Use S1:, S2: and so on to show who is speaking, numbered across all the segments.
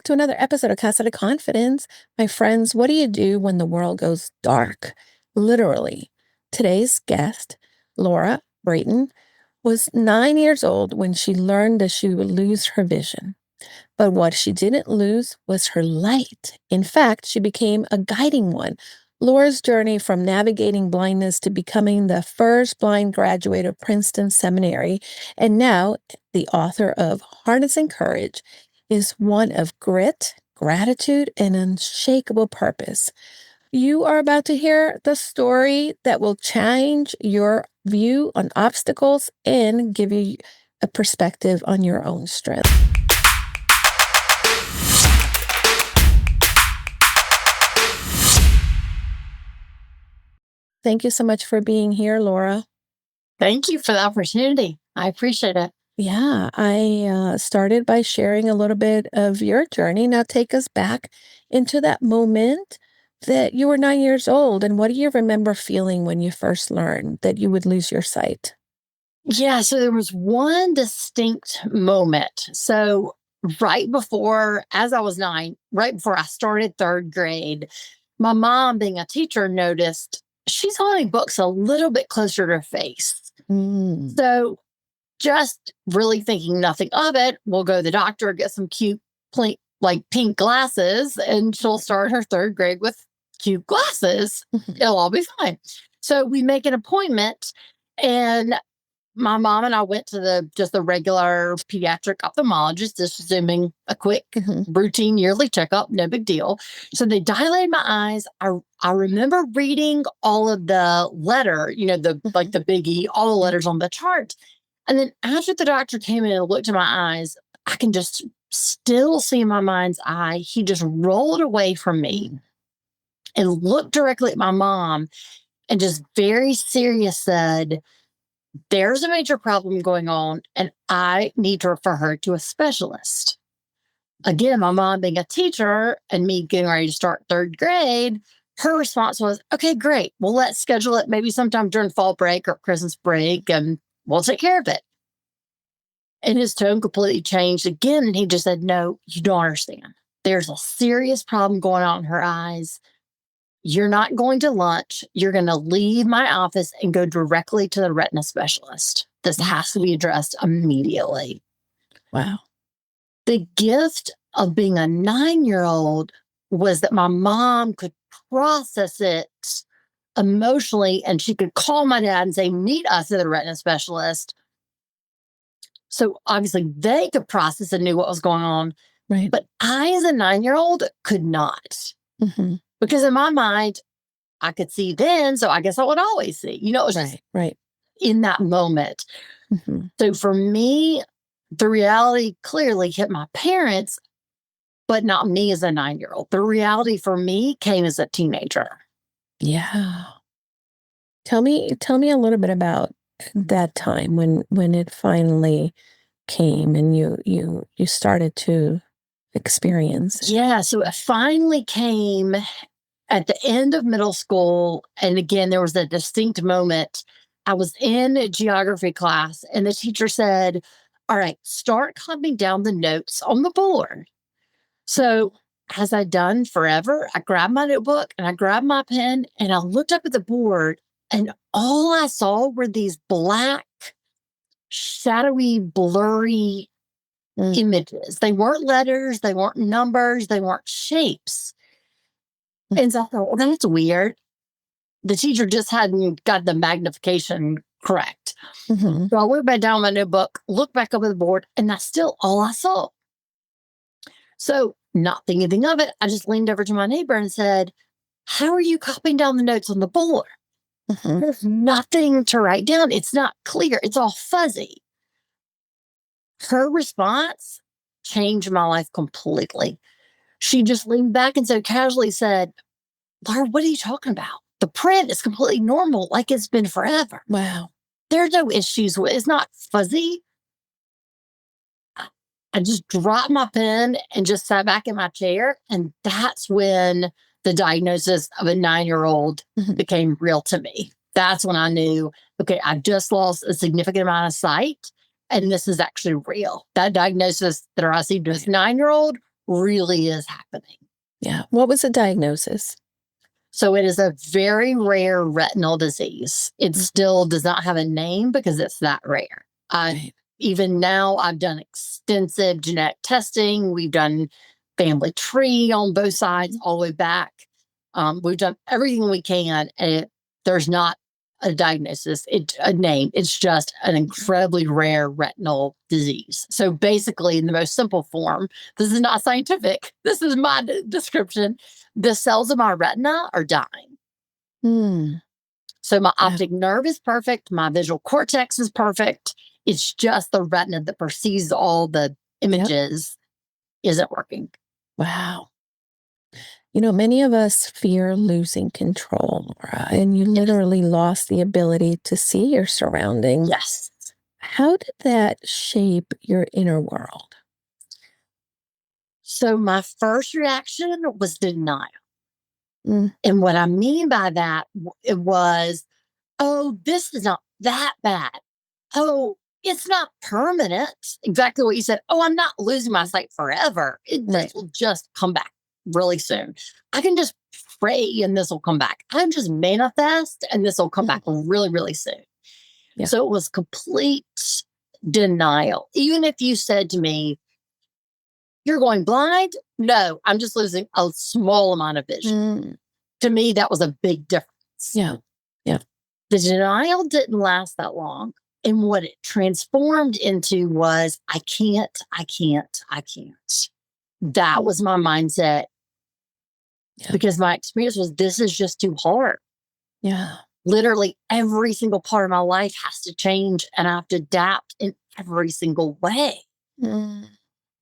S1: to another episode of Casa de Confidence. My friends, what do you do when the world goes dark? Literally. Today's guest, Laura Bratton, was 9 years old when she learned that she would lose her vision. But what she didn't lose was her light. In fact, she became a guiding one. Laura's journey from navigating blindness to becoming the first blind graduate of Princeton Seminary, and now the author of Harnessing Courage, is one of grit, gratitude, and unshakable purpose. You are about to hear the story that will change your view on obstacles and give you a perspective on your own strength. Thank you so much for being here, Laura.
S2: Thank you for the opportunity. I appreciate it.
S1: Yeah, I started by sharing a little bit of your journey. Now take us back into that moment that you were 9 years old. And what do you remember feeling when you first learned that you would lose your sight?
S2: Yeah, so there was one distinct moment. So right before, as I was 9, right before I started third grade, my mom, being a teacher, noticed she's holding books a little bit closer to her face.
S1: Mm.
S2: So just really thinking nothing of it, we'll go to the doctor, get some cute, pink glasses, and she'll start her third grade with cute glasses. It'll all be fine. So we make an appointment, and my mom and I went to the regular pediatric ophthalmologist, just assuming a quick routine yearly checkup, no big deal. So they dilated my eyes. I remember reading all of the letter, the biggie, all the letters on the chart. And then after the doctor came in and looked at my eyes, I can just still see in my mind's eye, he just rolled away from me and looked directly at my mom and just very serious said, "There's a major problem going on, and I need to refer her to a specialist." Again, my mom being a teacher and me getting ready to start third grade, her response was, "Okay, great. Well, let's schedule it maybe sometime during fall break or Christmas break, and we'll take care of it." And his tone completely changed again, and he just said, "No, you don't understand. There's a serious problem going on in her eyes. You're not going to lunch. You're going to leave my office and go directly to the retina specialist. This has to be addressed immediately."
S1: Wow.
S2: The gift of being a 9-year-old was that my mom could process it emotionally, and she could call my dad and say, "Meet us at the retina specialist." So obviously they could process and knew what was going on.
S1: Right.
S2: But I, as a 9-year-old, could not.
S1: Mm-hmm.
S2: Because in my mind, I could see then, so I guess I would always see. It was just
S1: right.
S2: in that moment.
S1: Mm-hmm.
S2: So for me, the reality clearly hit my parents, but not me as a 9-year-old. The reality for me came as a teenager.
S1: Yeah. Tell me a little bit about that time when it finally came and you started to experience.
S2: Yeah, so it finally came at the end of middle school. And again, there was a distinct moment. I was in a geography class, and the teacher said, "All right, start copying down the notes on the board." So as I'd done forever, I grabbed my notebook and I grabbed my pen and I looked up at the board, and all I saw were these black, shadowy, blurry images. They weren't letters, they weren't numbers, they weren't shapes. And so I thought, well, that's weird. The teacher just hadn't got the magnification correct.
S1: Mm-hmm.
S2: So I went back down my notebook, looked back up at the board, and that's still all I saw. So not thinking anything of it, I just leaned over to my neighbor and said, "How are you copying down the notes on the board?
S1: Mm-hmm.
S2: There's nothing to write down. It's not clear. It's all fuzzy." Her response changed my life completely. She just leaned back and so casually said, "Laura, what are you talking about? The print is completely normal, like it's been forever.
S1: Wow.
S2: There's no issues with it. It's not fuzzy." I just dropped my pen and just sat back in my chair. And that's when the diagnosis of a 9-year-old became real to me. That's when I knew, okay, I've just lost a significant amount of sight, and this is actually real. That diagnosis that I received as a 9-year-old really is happening.
S1: Yeah. What was the diagnosis?
S2: So it is a very rare retinal disease. It still does not have a name because it's that rare.
S1: Right.
S2: Even now, I've done extensive genetic testing. We've done family tree on both sides, all the way back. We've done everything we can, and there's not a diagnosis, a name. It's just an incredibly rare retinal disease. So basically, in the most simple form, this is not scientific. This is my description. The cells of my retina are dying.
S1: Hmm.
S2: So my optic nerve is perfect. My visual cortex is perfect. It's just the retina that perceives all the images isn't working.
S1: Wow. You know, many of us fear losing control, Laura, and you literally lost the ability to see your surroundings.
S2: Yes.
S1: How did that shape your inner world?
S2: So my first reaction was denial.
S1: Mm,
S2: And what I mean by that, it was, oh, this is not that bad. Oh, it's not permanent. Exactly what you said. Oh, I'm not losing my sight forever. This will just come back really soon. I can just pray and this will come back. I'm just manifest and this will come back really, really soon.
S1: Yeah.
S2: So it was complete denial. Even if you said to me, you're going blind? No, I'm just losing a small amount of vision. To me, that was a big difference.
S1: Yeah. Yeah.
S2: The denial didn't last that long. And what it transformed into was, I can't. That was my mindset because my experience was, this is just too hard.
S1: Yeah.
S2: Literally every single part of my life has to change and I have to adapt in every single way.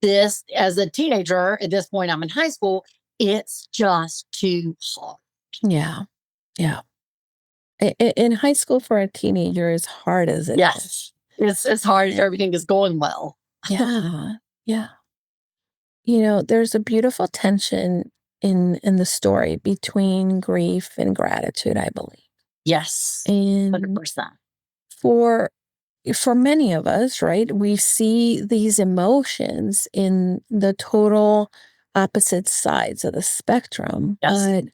S2: This, as a teenager, at this point, I'm in high school, it's just too hard.
S1: Yeah. Yeah. In high school for a teenager is hard as it is.
S2: It's hard. Everything is going well.
S1: Yeah. Yeah. You know, there's a beautiful tension in the story between grief and gratitude, I believe.
S2: Yes.
S1: And
S2: 100%.
S1: for many of us, right, we see these emotions in the total opposite sides of the spectrum.
S2: Yes.
S1: But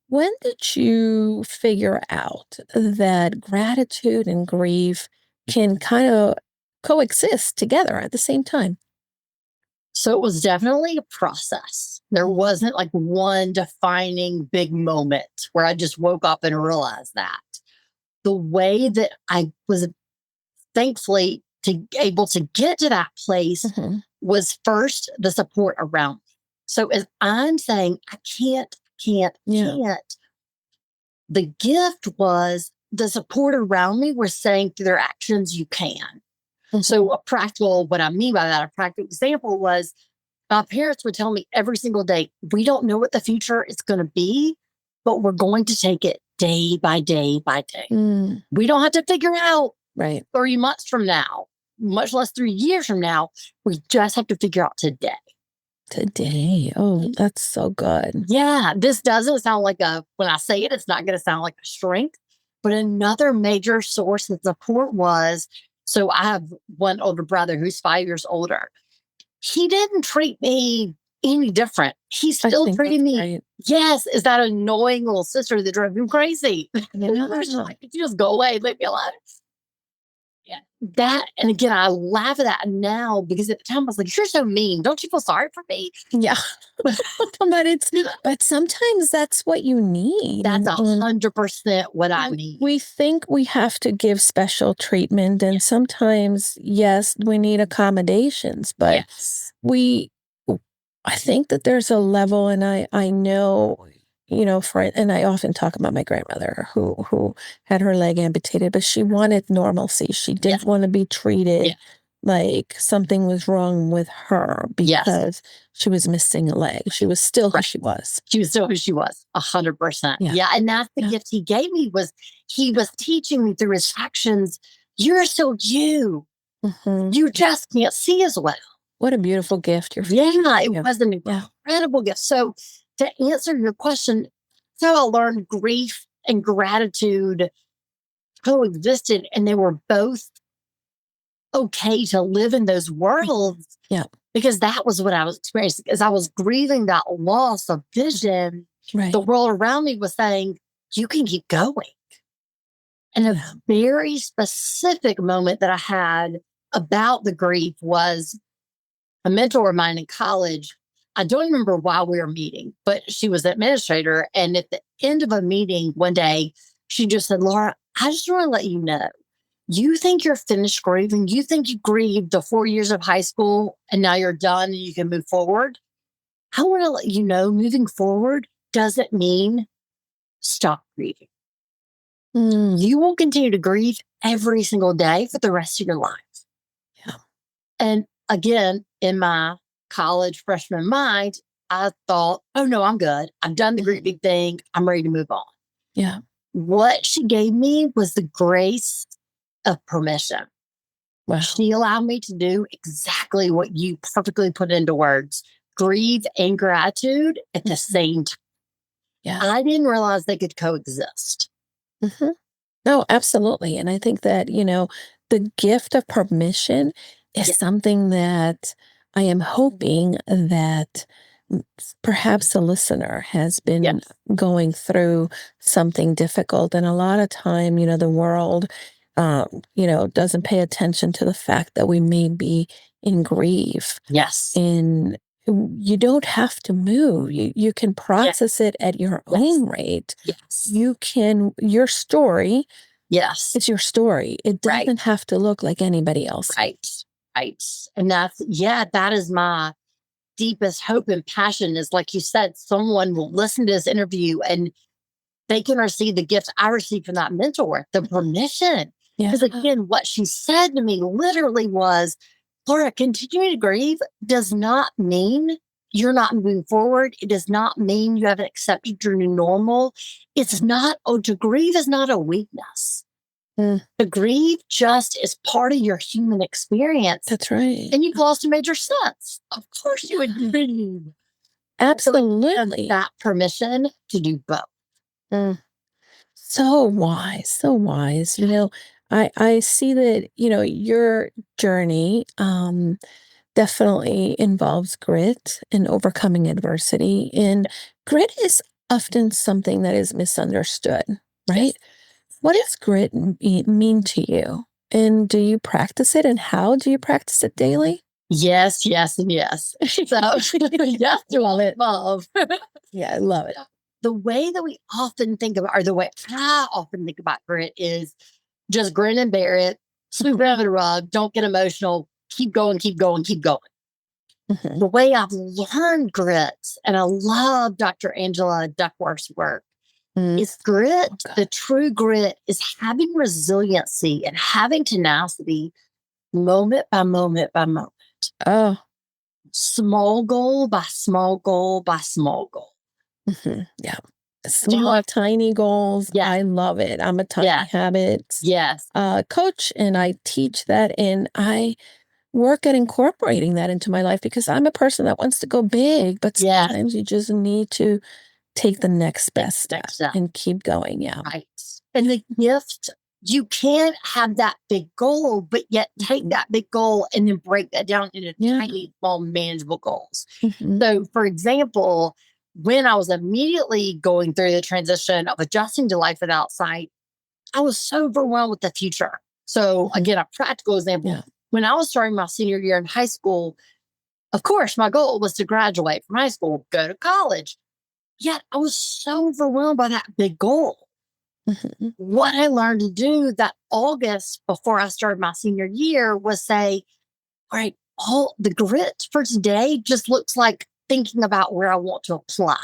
S1: when did you figure out that gratitude and grief can kind of coexist together at the same time?
S2: So it was definitely a process. There wasn't like one defining big moment where I just woke up and realized that. The way that I was thankfully able to get to that place was first the support around me. So as I'm saying, I can't, the gift was the support around me was saying through their actions, you can. So what I mean by that, a practical example was my parents would tell me every single day, we don't know what the future is going to be, but we're going to take it day by day by day. We don't have to figure out 30 months from now, much less 3 years from now. We just have to figure out today.
S1: Today. Oh, that's so good.
S2: Yeah. This doesn't sound like when I say it, it's not going to sound like a strength. But another major source of support was, so I have one older brother who's 5 years older. He didn't treat me any different. He still treated me. Yes, is that annoying little sister that drove him crazy? Like, you just go away, leave me alone. Yeah, that, and again, I laugh at that now because at the time I was like, "You're so mean. Don't you feel sorry for me?"
S1: Yeah, but sometimes that's what you need.
S2: That's 100% what I need.
S1: We think we have to give special treatment, and sometimes, yes, we need accommodations. But I think that there's a level, and I know, you know, and I often talk about my grandmother who had her leg amputated, but she wanted normalcy. She didn't want to be treated like something was wrong with her because she was missing a leg. She was still who she was.
S2: She was still who she was, 100%. Yeah, and that's the gift he gave me, was he was teaching me through his actions, you're still you. You just can't see as well.
S1: What a beautiful gift.
S2: It was an incredible gift. So to answer your question, so I learned grief and gratitude coexisted, and they were both okay to live in those worlds. because that was what I was experiencing. As I was grieving that loss of vision,
S1: Right.
S2: the world around me was saying, you can keep going. And a very specific moment that I had about the grief was a mentor of mine in college. I don't remember why we were meeting, but she was the administrator. And at the end of a meeting one day, she just said, Laura, I just want to let you know, you think you're finished grieving. You think you grieved the 4 years of high school and now you're done and you can move forward. I want to let you know moving forward doesn't mean stop grieving. You will continue to grieve every single day for the rest of your life.
S1: Yeah.
S2: And again, in my college freshman mind, I thought, oh no, I'm good. I've done the grieving thing. I'm ready to move on.
S1: Yeah.
S2: What she gave me was the grace of permission.
S1: Wow.
S2: She allowed me to do exactly what you perfectly put into words, grieve and gratitude at the same time.
S1: Yeah.
S2: I didn't realize they could coexist.
S1: No, absolutely. And I think that, the gift of permission is something that I am hoping that perhaps a listener has been going through something difficult. And a lot of time, the world, doesn't pay attention to the fact that we may be in grief.
S2: Yes.
S1: And you don't have to move. You can process it at your own rate.
S2: Yes.
S1: Your story.
S2: Yes.
S1: It's your story. It doesn't have to look like anybody else.
S2: Right. And that is my deepest hope and passion is, like you said, someone will listen to this interview and they can receive the gifts I received from that mentor, the permission. Because again, what she said to me literally was, Laura, continuing to grieve does not mean you're not moving forward. It does not mean you haven't accepted your new normal. To grieve is not a weakness. To grieve just is part of your human experience.
S1: That's right.
S2: And you've lost a major sense. Of course you would grieve.
S1: Absolutely.
S2: That permission to do both.
S1: So wise, so wise. I see that, your journey definitely involves grit and overcoming adversity. And grit is often something that is misunderstood, right? What does grit mean to you? And do you practice it? And how do you practice it daily?
S2: Yes, and yes. So, yes to all it above.
S1: Yeah, I love it.
S2: The way that we often think about, or the way I often think about grit is just grin and bear it, sweep it under the rug, don't get emotional, keep going, keep going, keep going. The way I've learned grit, and I love Dr. Angela Duckworth's work, is grit. The true grit is having resiliency and having tenacity moment by moment by moment.
S1: Oh.
S2: Small goal by small goal by small goal.
S1: Yeah. Small, tiny goals.
S2: Yes.
S1: I love it. I'm a tiny habits coach, and I teach that, and I work at incorporating that into my life because I'm a person that wants to go big, but sometimes you just need to take the next best step and keep going. Yeah.
S2: Right. And the gift, you can't have that big goal, but yet take that big goal and then break that down into tiny, small, manageable goals. So, for example, when I was immediately going through the transition of adjusting to life without sight, I was so overwhelmed with the future. So, again, a practical example. When I was starting my senior year in high school, of course, my goal was to graduate from high school, go to college. Yet I was so overwhelmed by that big goal. What I learned to do that August before I started my senior year was say, all right, all the grit for today just looks like thinking about where I want to apply.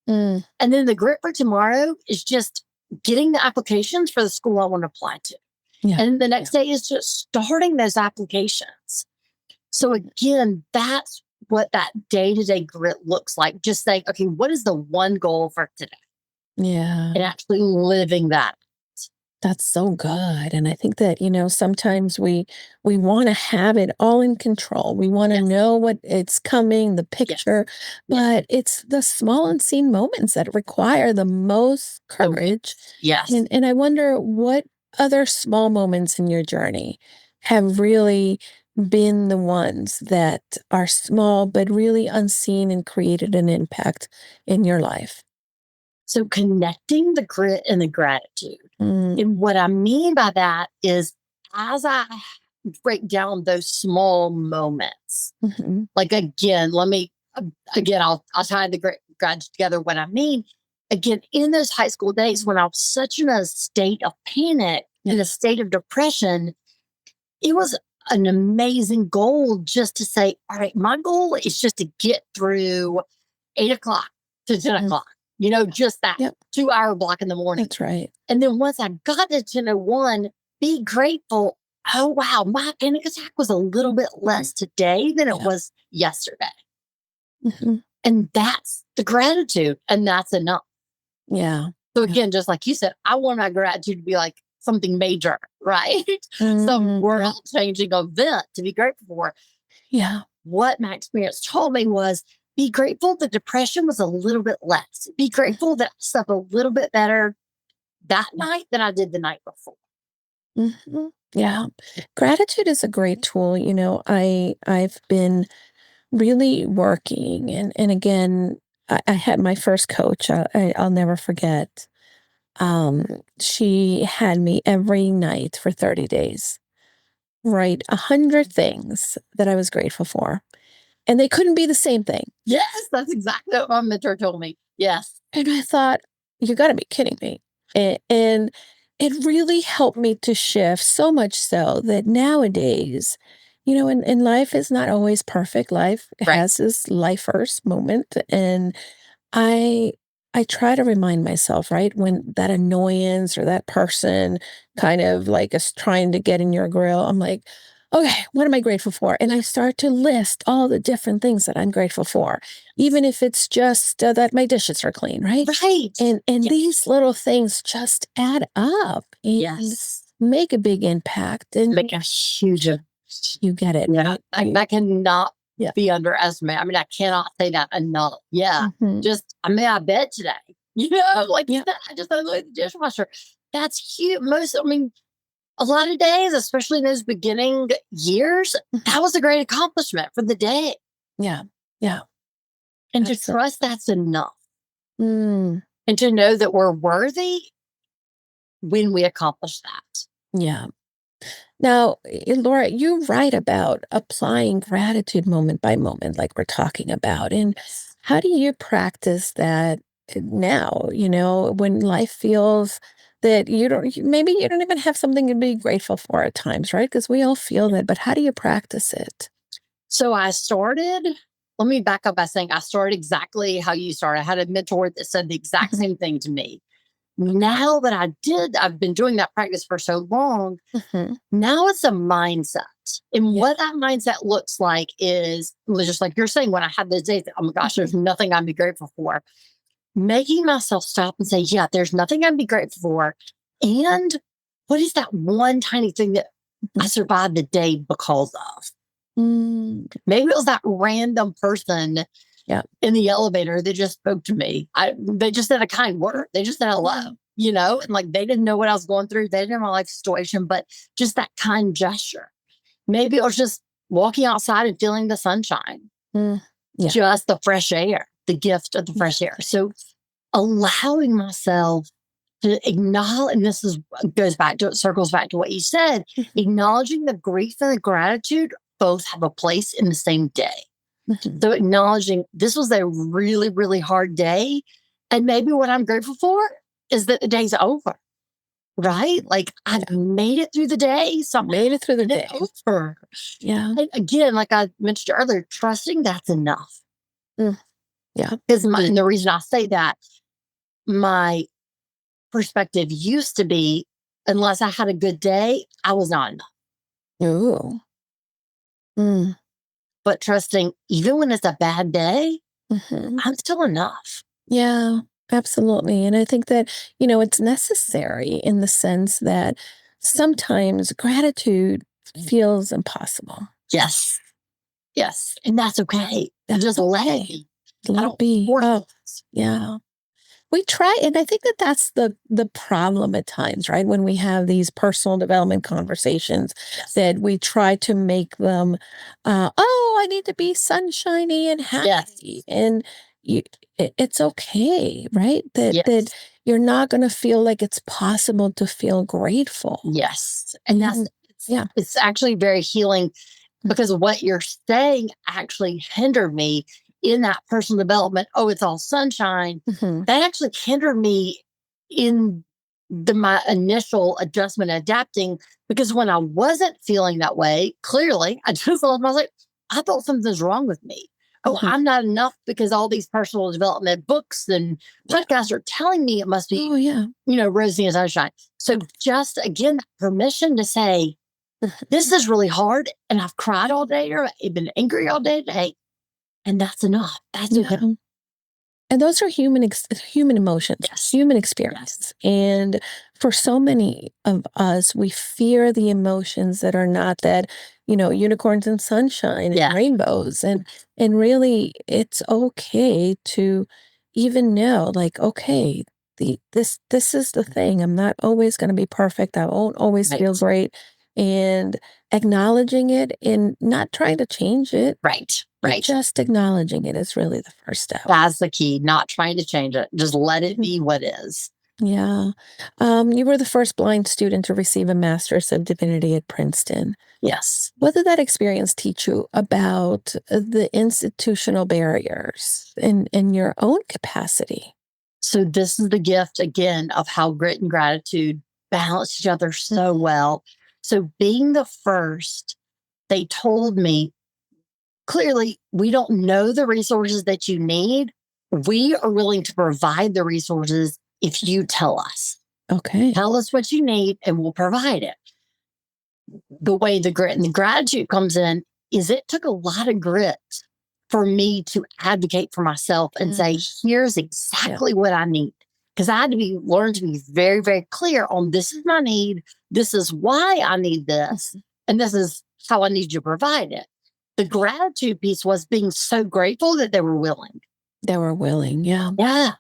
S2: And then the grit for tomorrow is just getting the applications for the school I want to apply to. And the next day is just starting those applications. So again, that's what that day-to-day grit looks like. Just saying, okay, what is the one goal for today?
S1: Yeah.
S2: And actually living that.
S1: That's so good. And I think that, sometimes we want to have it all in control. We want to know what it's coming, the picture, but it's the small unseen moments that require the most courage. And I wonder what other small moments in your journey have really been the ones that are small but really unseen and created an impact in your life?
S2: So connecting the grit and the gratitude.
S1: Mm,
S2: And what I mean by that is as I break down those small moments,
S1: mhm,
S2: like again, again, I'll tie the gratitude together. What I mean, again, in those high school days when I was such in a state of panic,
S1: yeah,
S2: in a state of depression, it was an amazing goal just to say, all right, my goal is just to get through 8 o'clock to 10
S1: mm,
S2: o'clock, just that
S1: yep,
S2: 2 hour block in the morning.
S1: that's right.
S2: And then once I got to 10:01, be grateful. Oh, wow, my panic attack was a little bit less today than it
S1: Yeah,
S2: was yesterday.
S1: mhm,
S2: And that's the gratitude. And that's enough.
S1: yeah,
S2: So
S1: yeah,
S2: again, just like you said, I want my gratitude to be like something major, right? Some
S1: yep,
S2: world changing event to be grateful for.
S1: yeah,
S2: What my experience told me was be grateful the depression was a little bit less. Be grateful that I slept a little bit better that night than I did the night before.
S1: yeah. Gratitude is a great tool. I've been really working, and again, I had my first coach. I'll never forget. Um, she had me every night for 30 days write 100 things that I was grateful for, and they couldn't be the same thing.
S2: Yes, that's exactly what my mentor told me. Yes.
S1: And I thought, you got to be kidding me. And it really helped me to shift so much so that nowadays, and life is not always perfect. Life
S2: Right.
S1: has this lifers moment. And I I try to remind myself, right, when that annoyance or that person kind of like is trying to get in your grill, I'm like, okay, what am I grateful for? And I start to list all the different things that I'm grateful for, even if it's just that my dishes are clean, right?
S2: Right.
S1: And
S2: Yes.
S1: these little things just add up and
S2: Yes.
S1: make a big impact. And
S2: Make a huge,
S1: you get it,
S2: yeah,
S1: right? I
S2: that cannot
S1: Yeah.
S2: be underestimated. I mean, I cannot say that enough. Yeah.
S1: Hmm.
S2: Just, I made my bed today. Like you
S1: Yeah.
S2: said, I just unloaded the dishwasher. That's huge. A lot of days, especially in those beginning years, that was a great accomplishment for the day.
S1: Yeah. Yeah.
S2: And to
S1: Absolutely.
S2: trust that's enough
S1: Mm,
S2: and to know that we're worthy when we accomplish that.
S1: yeah. Now, Laura, you write about applying gratitude moment by moment, like we're talking about. And
S2: Yes.
S1: how do you practice that now, when life feels that maybe you don't even have something to be grateful for at times, right? Because we all feel that, but how do you practice it?
S2: So let me back up by saying I started exactly how you started. I had a mentor that said the exact
S1: Mhm,
S2: same thing to me. Now that I've been doing that practice for so long.
S1: mhm.
S2: Now it's a mindset. And
S1: Yeah.
S2: what that mindset looks like is just like you're saying, when I have those days, oh my gosh,
S1: Mhm,
S2: there's nothing I'd be grateful for. Making myself stop and say, yeah, there's nothing I'd be grateful for. And what is that one tiny thing that I
S1: mhm.
S2: survived the day because of?
S1: Mm,
S2: Maybe it was that random person
S1: yeah.
S2: in the elevator that just spoke to me. They just said a kind word. They just said hello, and like they didn't know what I was going through. They didn't know my life situation, but just that kind gesture. Maybe it was just walking outside and feeling the sunshine,
S1: Mm, yeah.
S2: just the fresh air, the gift of the
S1: Yeah.
S2: fresh air. So allowing myself to acknowledge, and circles back to what you said,
S1: Mhm,
S2: acknowledging the grief and the gratitude both have a place in the same day.
S1: mhm.
S2: So acknowledging this was a really, really hard day. And maybe what I'm grateful for is that the day's over, right? Like I
S1: Yeah.
S2: made it through the day somehow.
S1: Made it through the
S2: And
S1: day.
S2: it's over.
S1: Yeah.
S2: And again, like I mentioned earlier, trusting that's enough.
S1: Mm, yeah.
S2: And the reason I say that, my perspective used to be, unless I had a good day, I was not enough.
S1: Ooh. Mm,
S2: But trusting, even when it's a bad day,
S1: mhm.
S2: I'm still enough.
S1: Yeah, absolutely. And I think that, it's necessary in the sense that sometimes gratitude feels impossible.
S2: Yes. Yes. And that's okay.
S1: That's
S2: Just let it
S1: okay.
S2: be. I
S1: Let it
S2: don't
S1: be.
S2: force
S1: Oh,
S2: it.
S1: yeah. We try, and I think that that's the problem at times, right? When we have these personal development conversations, that we try to make them, oh, I need to be sunshiny and
S2: Yes.
S1: happy, and you, it's okay, right? That
S2: Yes.
S1: you're not going to feel like it's possible to feel grateful.
S2: Yes. And that's,
S1: And yeah,
S2: it's actually very healing because what you're saying actually hindered me in that personal development. Oh, it's all sunshine.
S1: mhm,
S2: That actually hindered me in my initial adjustment adapting because when I wasn't feeling that way, clearly I just told myself, like, I thought something's wrong with me. Oh,
S1: mhm.
S2: I'm not enough because all these personal development books and
S1: Yeah.
S2: podcasts are telling me it must be,
S1: Oh yeah.
S2: rosy and sunshine. So just again, permission to say, this is really hard and I've cried all day or I've been angry all day today. And that's enough. That's okay.
S1: Yeah. And those are human emotions,
S2: Yes.
S1: human
S2: Yes.
S1: experience. And for so many of us, we fear the emotions that are not that, unicorns and sunshine and
S2: Yeah.
S1: rainbows. And really it's okay to even know, like, okay, this is the thing. I'm not always going to be perfect. I won't always
S2: Right.
S1: feel great. And acknowledging it and not trying to change it,
S2: Right.
S1: but
S2: Right.
S1: just acknowledging it is really the first step.
S2: That's the key. Not trying to change it. Just let it
S1: Mhm.
S2: be what is.
S1: Yeah. You were the first blind student to receive a master's of divinity at Princeton.
S2: Yes.
S1: What did that experience teach you about the institutional barriers in your own capacity?
S2: So this is the gift again of how grit and gratitude balance each other so well. So being the first, they told me clearly, we don't know the resources that you need. We are willing to provide the resources if you tell us.
S1: Okay.
S2: Tell us what you need and we'll provide it. The way the grit and the gratitude comes in is it took a lot of grit for me to advocate for myself and say, here's
S1: Yeah.
S2: exactly what I need. Because I had to learn to be very, very clear on this is my need. This is why I need this. And this is how I need you to provide it. The gratitude piece was being so grateful that they were willing.
S1: They were willing. Yeah.
S2: Yeah.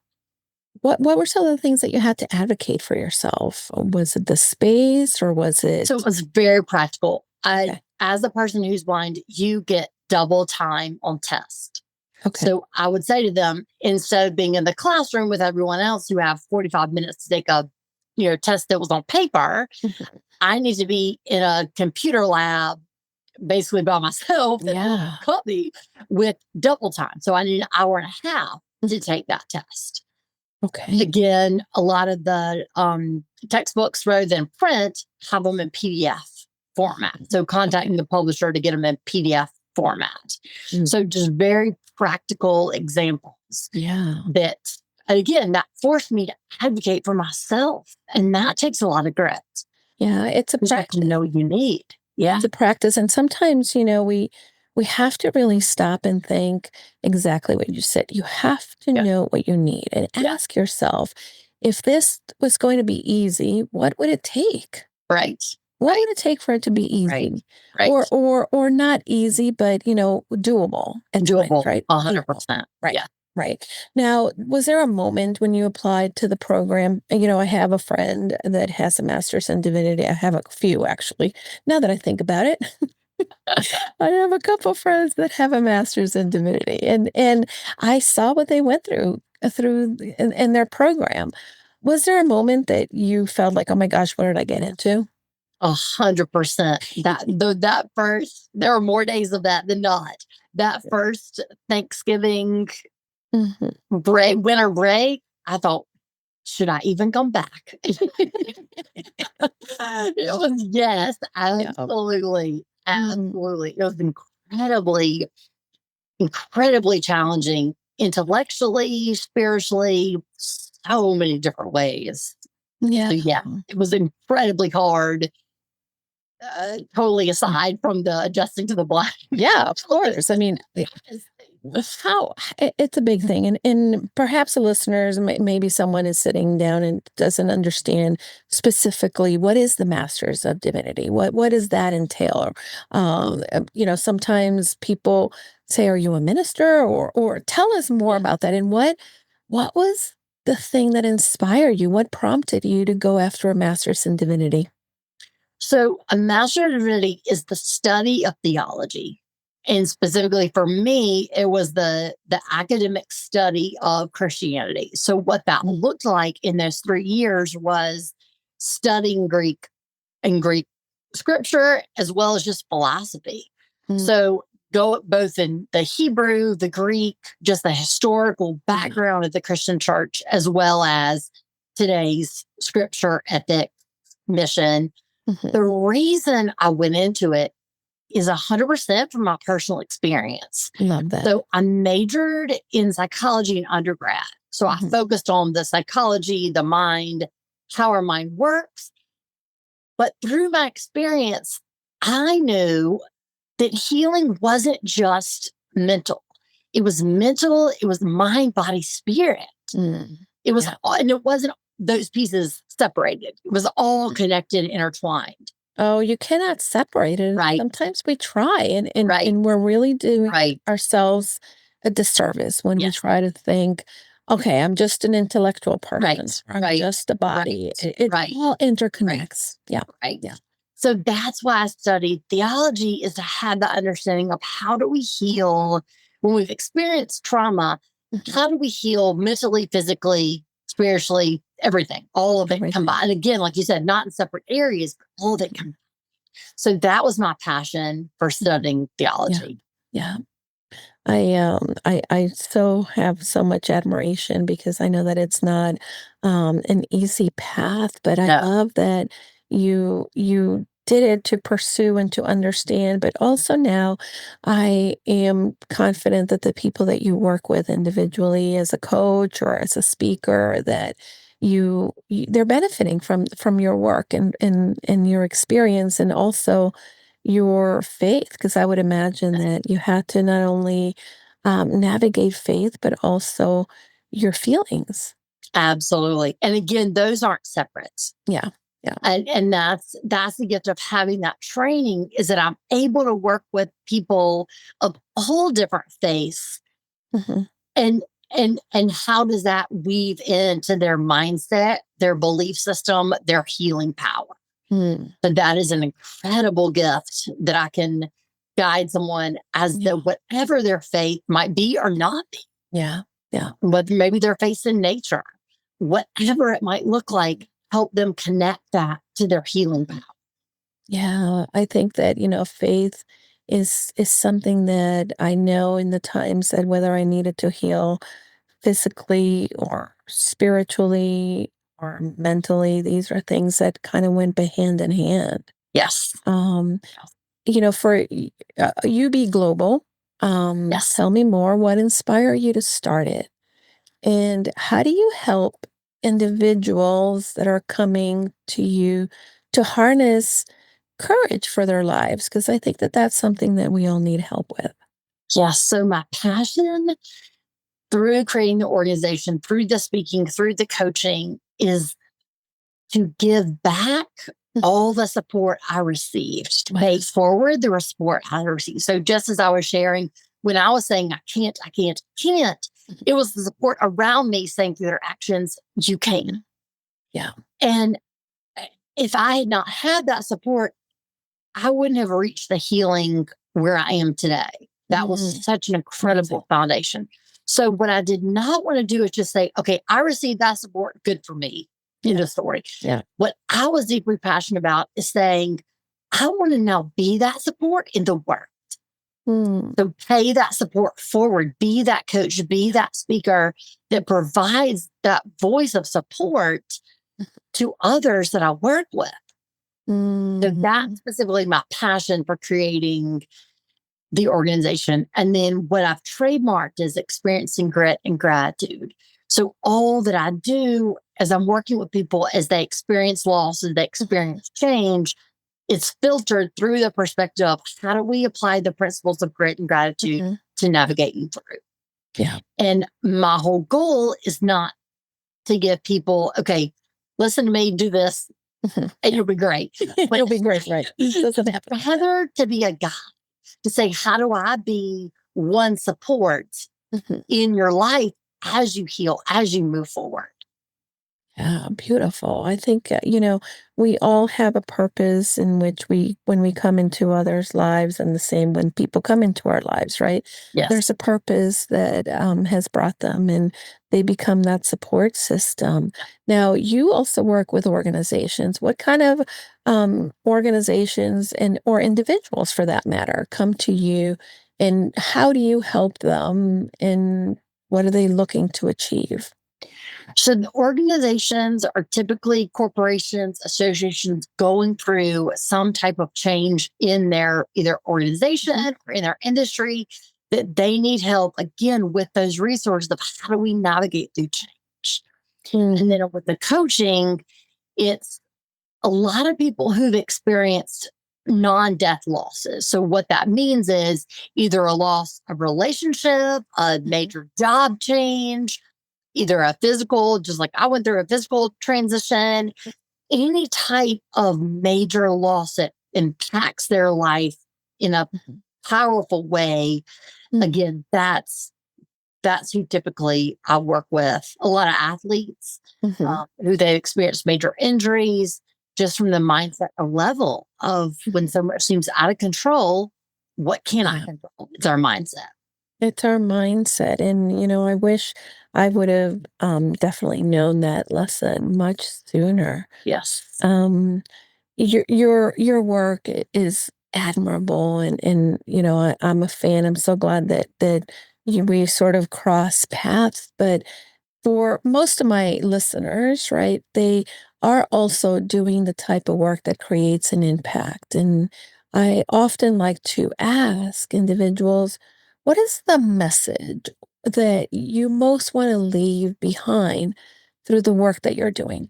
S1: What were some of the things that you had to advocate for yourself? Was it the space or was it?
S2: So it was very practical.
S1: Okay.
S2: As a person who's blind, you get double time on test.
S1: Okay.
S2: So I would say to them, instead of being in the classroom with everyone else who have 45 minutes to take a test that was on paper,
S1: Mhm.
S2: I need to be in a computer lab basically by myself at
S1: Yeah.
S2: a company with double time. So I need an hour and a half to take that test.
S1: Okay.
S2: Again, a lot of the textbooks rather than print have them in PDF format. So contacting the publisher to get them in PDF format.
S1: Mm.
S2: So just very practical examples
S1: Yeah.
S2: that, again, that forced me to advocate for myself. And that takes a lot of grit.
S1: Yeah. It's a
S2: You have to
S1: practice.
S2: know what you need. Yeah.
S1: It's a practice. And sometimes, we have to really stop and think exactly what you said. You have to
S2: Yeah.
S1: know what you need and
S2: Yeah.
S1: ask yourself, if this was going to be easy, what would it take?
S2: Right.
S1: What would it take for it to be
S2: Right.
S1: easy?
S2: Right.
S1: Or not easy, but doable at times,
S2: Doable.
S1: right?
S2: 100%.
S1: Right.
S2: Yeah.
S1: Right. Now, was there a moment when you applied to the program? I have a friend that has a master's in divinity. I have a few actually, now that I think about it. I have a couple friends that have a master's in divinity, and I saw what they went through in their program. Was there a moment that you felt like, oh my gosh, what did I get into?
S2: 100%. That first, there are more days of that than not. That first Thanksgiving
S1: Mhm.
S2: break, winter break, I thought, should I even come back? It was yes,
S1: Yeah.
S2: absolutely,
S1: Mhm.
S2: absolutely. It was incredibly, incredibly challenging intellectually, spiritually, so many different ways.
S1: Yeah.
S2: So yeah, it was incredibly hard. Totally aside from the adjusting to the blind.
S1: Yeah, of course. I mean, how it's a big thing, and perhaps the listeners, maybe someone is sitting down and doesn't understand specifically what is the Masters of Divinity. What does that entail? Sometimes people say, "Are you a minister?" Or tell us more about that. And what was the thing that inspired you? What prompted you to go after a master's in divinity?
S2: So, a Master of Divinity is the study of theology. And specifically for me, it was the academic study of Christianity. So, what that looked like in those 3 years was studying Greek and Greek scripture, as well as just philosophy.
S1: Mm.
S2: So, go both in the Hebrew, the Greek, just the historical background of the Christian church, as well as today's scripture, ethic, mission.
S1: Mhm.
S2: The reason I went into it is 100% from my personal experience.
S1: Love that.
S2: So I majored in psychology in undergrad. So I focused on the psychology, the mind, how our mind works. But through my experience, I knew that healing wasn't just mental. It was mental, it was mind, body, spirit.
S1: Mm.
S2: It was,
S1: Yeah.
S2: and it wasn't those pieces separated. It was all connected, intertwined.
S1: Oh, you cannot separate it.
S2: Right.
S1: Sometimes we try and
S2: Right.
S1: and we're really doing
S2: Right.
S1: ourselves a disservice when we
S2: Yes.
S1: try to think, okay, I'm just an intellectual person.
S2: Right.
S1: Or I'm
S2: Right.
S1: just a body.
S2: Right.
S1: It
S2: Right.
S1: all interconnects. Yeah.
S2: Right.
S1: Yeah.
S2: So that's why I studied theology, is to have the understanding of how do we heal when we've experienced trauma?
S1: Mhm.
S2: How do we heal mentally, physically, spiritually, everything, all of it
S1: Everything.
S2: combined? And again, like you said, not in separate areas, but all of it combined. So that was my passion for studying theology.
S1: Yeah. I so have so much admiration because I know that it's not an easy path, but I
S2: No,
S1: love that you did it to pursue and to understand. But also now I am confident that the people that you work with individually as a coach or as a speaker, that they're benefiting from your work and your experience, and also your faith, because I would imagine that you had to not only navigate faith, but also your feelings.
S2: absolutely. And again, those aren't separate.
S1: Yeah. Yeah.
S2: And that's the gift of having that training, is that I'm able to work with people of all different faiths,
S1: Hmm.
S2: and and how does that weave into their mindset, their belief system, their healing power?
S1: Mm.
S2: But that is an incredible gift that I can guide someone as
S1: Yeah.
S2: the whatever their faith might be or not be,
S1: Yeah. Yeah.
S2: whether maybe their faith in nature, whatever it might look like, help them connect that to their healing power.
S1: Yeah. I think that, faith is something that I know in the times that whether I needed to heal physically or spiritually or mentally, these are things that kind of went by hand in hand.
S2: Yes.
S1: Um, for UB Global,
S2: Yes.
S1: tell me more. What inspired you to start it? And how do you help individuals that are coming to you to harness courage for their lives? Because I think that that's something that we all need help with.
S2: Yes. So my passion through creating the organization, through the speaking, through the coaching, is to give back all the support I received, to pay forward the support I received. So just as I was sharing, when I was saying I can't, I can't, can't, it was the support around me saying through their actions, you can.
S1: Yeah.
S2: And if I had not had that support, I wouldn't have reached the healing where I am today. That was such an incredible foundation. So what I did not want to do is just say, okay, I received that support, good for me. End of story.
S1: Yeah.
S2: What I was deeply passionate about is saying, I want to now be that support in the work. So pay that support forward, be that coach, be that speaker that provides that voice of support to others that I work with. So that's specifically my passion for creating the organization. And then what I've trademarked is experiencing grit and gratitude. So all that I do as I'm working with people, as they experience loss, as they experience change, it's filtered through the perspective of how do we apply the principles of grit and gratitude to navigating through.
S1: Yeah.
S2: And my whole goal is not to give people, okay, listen to me, do this, and you'll be great. But
S1: It'll be great, right? It doesn't happen.
S2: rather to be a guide, to say, how do I be one support in your life as you heal, as you move forward?
S1: Yeah, beautiful. I think, we all have a purpose in which when we come into others' lives, and the same when people come into our lives, right?
S2: Yes.
S1: There's a purpose that has brought them, and they become that support system. Now, you also work with organizations. What kind of organizations and or individuals, for that matter, come to you, and how do you help them, and what are they looking to achieve?
S2: So the organizations are typically corporations, associations going through some type of change in their either organization
S1: Mhm.
S2: or in their industry that they need help again with those resources of how do we navigate through change.
S1: Mm,
S2: And then with the coaching, it's a lot of people who've experienced non-death losses. So what that means is either a loss of relationship, a
S1: mhm,
S2: major job change, either a physical, just like I went through a physical transition, any type of major loss that impacts their life in a
S1: mhm,
S2: powerful way.
S1: mm,
S2: Again, that's who typically I work with. A lot of athletes
S1: mhm.
S2: who they experience major injuries just from the mindset or level of when
S1: Mhm.
S2: so much seems out of control. What can I
S1: Yeah,
S2: control? It's our mindset.
S1: it's our mindset, and, I wish I would have, definitely known that lesson much sooner.
S2: Yes.
S1: Your work is admirable, and, I'm a fan. I'm so glad that we sort of cross paths, but for most of my listeners, right, they are also doing the type of work that creates an impact. And I often like to ask individuals, what is the message that you most want to leave behind through the work that you're doing?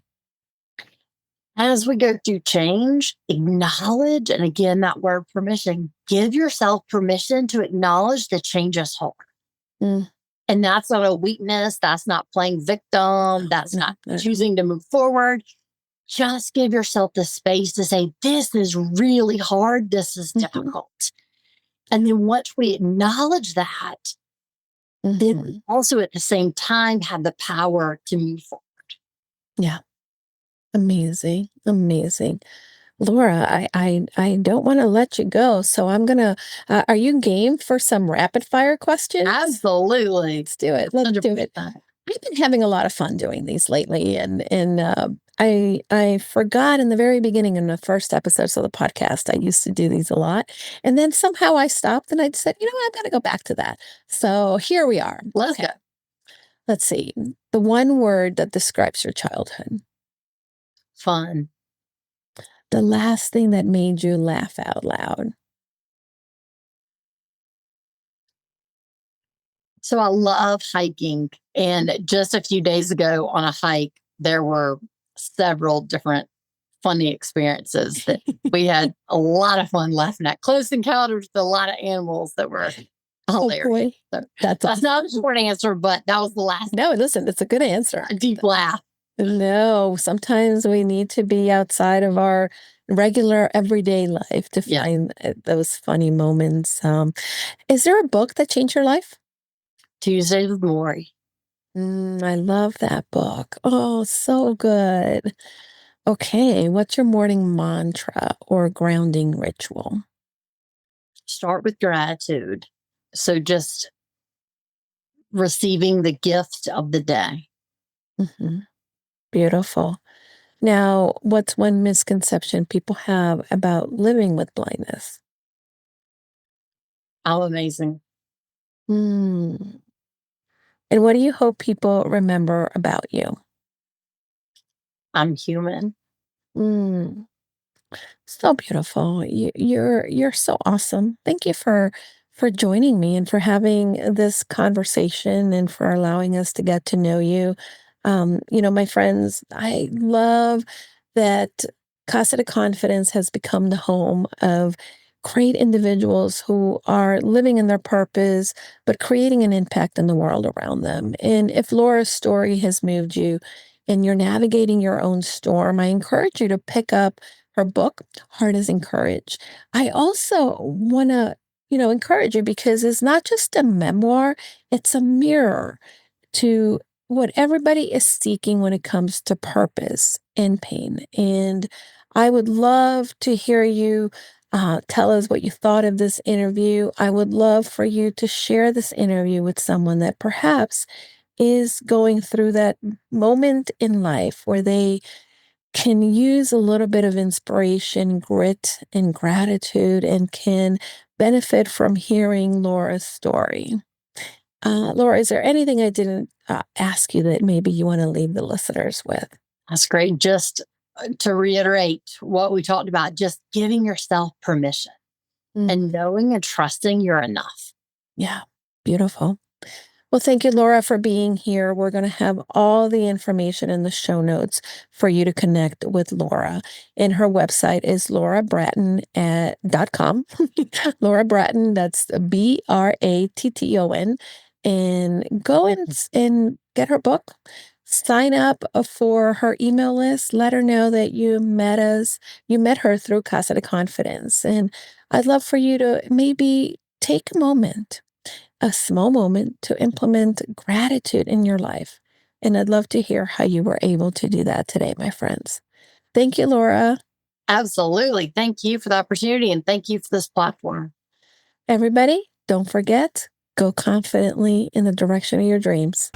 S2: As we go through change, acknowledge, and again, that word permission, give yourself permission to acknowledge the change is hard.
S1: Mm,
S2: And that's not a weakness. That's not playing victim. That's
S1: no,
S2: not
S1: no, no.
S2: choosing to move forward. Just give yourself the space to say, this is really hard. This is
S1: Mhm,
S2: difficult. And then once we acknowledge that, then we
S1: mhm.
S2: also at the same time have the power to move forward.
S1: Yeah, amazing, amazing. Laura, I don't want to let you go, so I'm gonna. Are you game for some rapid fire questions?
S2: Absolutely.
S1: Let's do it. Let's do it.
S2: 100%.
S1: I've been having a lot of fun doing these lately, and I forgot in the very beginning in the first episodes of the podcast I used to do these a lot, and then somehow I stopped and I said, I'm gonna go back to that. So here we are.
S2: Let's
S1: Okay,
S2: go.
S1: let's see. The one word that describes your childhood.
S2: Fun.
S1: The last thing that made you laugh out loud.
S2: So I love hiking. And just a few days ago on a hike, there were several different funny experiences that we had a lot of fun laughing at. Close encounters with a lot of animals that were
S1: Oh
S2: hilarious.
S1: boy,
S2: So
S1: that's
S2: that's
S1: awesome.
S2: not a short answer, but that was the last
S1: No, listen, it's a good answer.
S2: deep laugh.
S1: No, sometimes we need to be outside of our regular everyday life to
S2: Yeah.
S1: find those funny moments. Is there a book that changed your life?
S2: Tuesdays with Maury.
S1: I love that book. Oh, so good. Okay, what's your morning mantra or grounding ritual?
S2: Start with gratitude. So just receiving the gift of the day.
S1: Hmm. Beautiful. Now, what's one misconception people have about living with blindness?
S2: I'm amazing.
S1: Hmm. And what do you hope people remember about you?
S2: I'm human.
S1: Mm. So beautiful. You're so awesome. Thank you for joining me and for having this conversation and for allowing us to get to know you. My friends, I love that Casa de Confidence has become the home of great individuals who are living in their purpose, but creating an impact in the world around them. And if Laura's story has moved you and you're navigating your own storm, I encourage you to pick up her book, Heart is Encouraged. I also want to, encourage you because it's not just a memoir, it's a mirror to what everybody is seeking when it comes to purpose and pain. And I would love to hear you tell us what you thought of this interview. I would love for you to share this interview with someone that perhaps is going through that moment in life where they can use a little bit of inspiration, grit, and gratitude, and can benefit from hearing Laura's story. Laura, is there anything I didn't ask you that maybe you want to leave the listeners with?
S2: That's great. Just to reiterate what we talked about, just giving yourself permission and
S1: Mm,
S2: knowing and trusting you're enough.
S1: yeah, beautiful. Well, thank you, Laura, for being here. We're going to have all the information in the show notes for you to connect with Laura. And her website is laurabratton.com. Laura Bratton, that's Bratton. And go and get her book. Sign up for her email list. Let her know that you met her through Casa de Confidence. And I'd love for you to maybe take a small moment to implement gratitude in your life. And I'd love to hear how you were able to do that today, my friends. Thank you, Laura.
S2: Absolutely. Thank you for the opportunity and thank you for this platform.
S1: Everybody, don't forget, go confidently in the direction of your dreams.